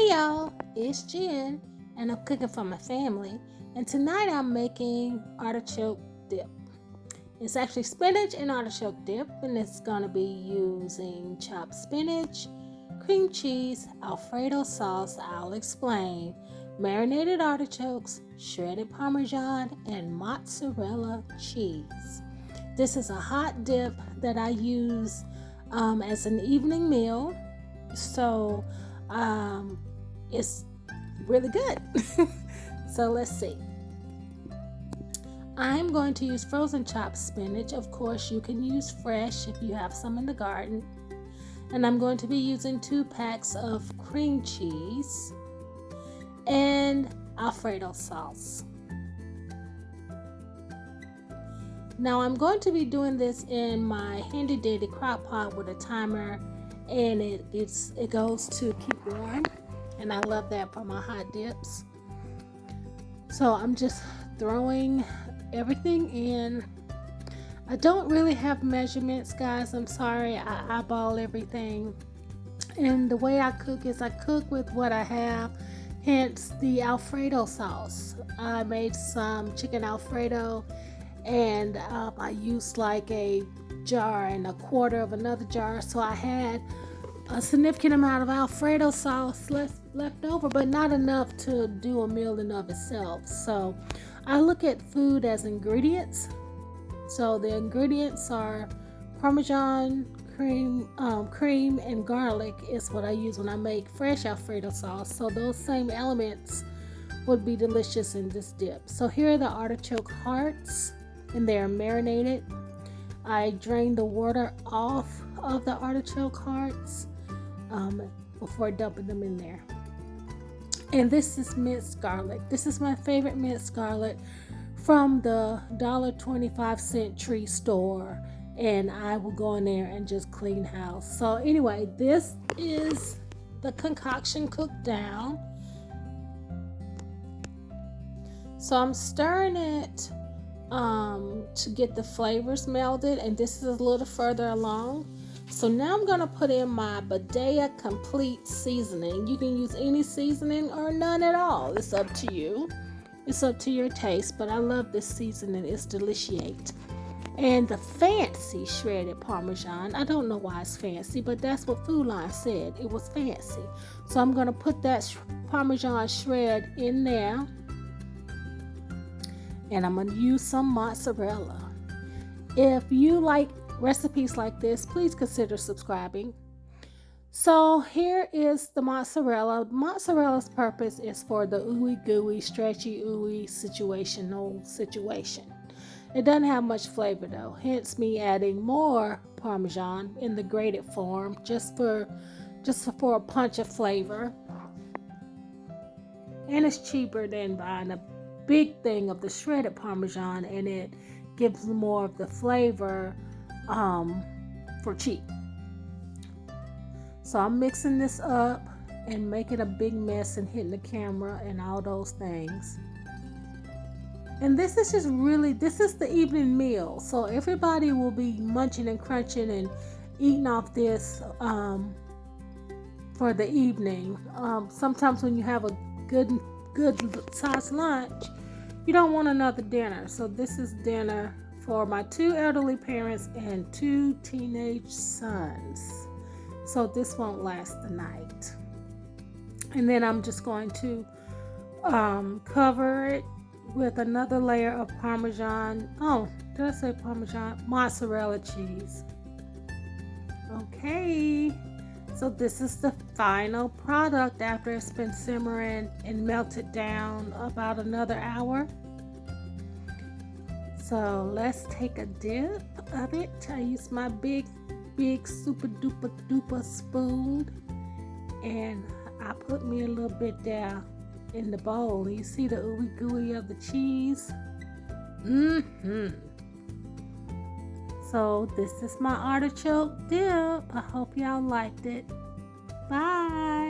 Hey y'all, it's Jen, and I'm cooking for my family. And tonight I'm making artichoke dip. It's actually spinach and artichoke dip, and it's going to be using chopped spinach, cream cheese, Alfredo sauce, I'll explain, marinated artichokes, shredded Parmesan, and mozzarella cheese. This is a hot dip that I use as an evening meal. So it's really good. So let's see. I'm going to use frozen chopped spinach. Of course, you can use fresh if you have some in the garden. And I'm going to be using 2 packs of cream cheese and Alfredo sauce. Now I'm going to be doing this in my handy dandy crock pot with a timer, and it goes to keep warm, and I love that for my hot dips. So I'm just throwing everything in. I don't really have measurements, guys. I'm sorry. I eyeball everything, and the way I cook is I cook with what I have, hence the Alfredo sauce. I made some chicken Alfredo, and I used like a jar and a quarter of another jar, so I had a significant amount of Alfredo sauce left over, but not enough to do a meal in of itself. So I look at food as ingredients. So the ingredients are Parmesan, cream, and garlic is what I use when I make fresh Alfredo sauce. So those same elements would be delicious in this dip. So here are the artichoke hearts, and they are marinated. I drained the water off of the artichoke hearts before dumping them in there. And this is minced garlic. This is my favorite minced garlic from the $1.25 tree store, and I will go in there and just clean house. So anyway, this is the concoction cooked down. So I'm stirring it to get the flavors melded, and this is a little further along. So now I'm going to put in my Badea Complete seasoning. You can use any seasoning or none at all. It's up to you. It's up to your taste, but I love this seasoning. It's deliciate. And the fancy shredded Parmesan. I don't know why it's fancy, but that's what Food Line said. It was fancy. So I'm going to put that Parmesan shred in there. And I'm going to use some mozzarella. If you like recipes like this, please consider subscribing. So here is the mozzarella. Mozzarella's purpose is for the ooey gooey, stretchy ooey situation. It doesn't have much flavor though, hence me adding more Parmesan in the grated form just for a punch of flavor. And it's cheaper than buying a big thing of the shredded Parmesan, and it gives more of the flavor for cheap. So I'm mixing this up and making a big mess and hitting the camera and all those things. And this is the evening meal. So everybody will be munching and crunching and eating off this for the evening. Sometimes when you have a good sized lunch, you don't want another dinner. So this is dinner for my 2 elderly parents and 2 teenage sons. So this won't last the night. And then I'm just going to cover it with another layer of Parmesan. Oh, did I say Parmesan? Mozzarella cheese. Okay. So this is the final product after it's been simmering and melted down about another hour. So let's take a dip of it. I use my big super duper spoon, and I put me a little bit there in the bowl. You see the ooey gooey of the cheese? So this is my artichoke dip. I hope y'all liked it. Bye.